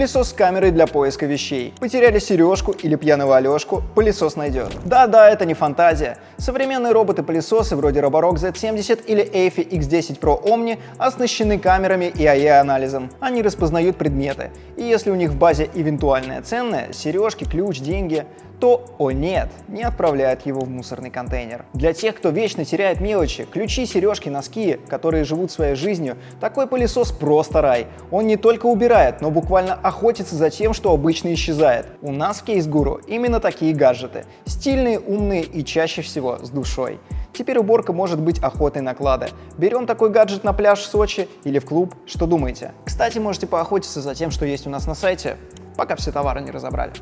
Пылесос с камерой для поиска вещей. Потеряли сережку или пьяного Алешку, пылесос найдет. Да-да, это не фантазия. Современные роботы-пылесосы вроде Roborock Z70 или Efi X10 Pro Omni оснащены камерами и AI-анализом. Они распознают предметы. И если у них в базе эвентуальное ценное, сережки, ключ, деньги, то, о нет, не отправляют его в мусорный контейнер. Для тех, кто вечно теряет мелочи, ключи, сережки, носки, которые живут своей жизнью, такой пылесос просто рай. Он не только убирает, но буквально охотится за тем, что обычно исчезает. У нас в Case Guru именно такие гаджеты. Стильные, умные и чаще всего с душой. Теперь уборка может быть охотой на клады. Берем такой гаджет на пляж в Сочи или в клуб, что думаете? Кстати, можете поохотиться за тем, что есть у нас на сайте, пока все товары не разобрали.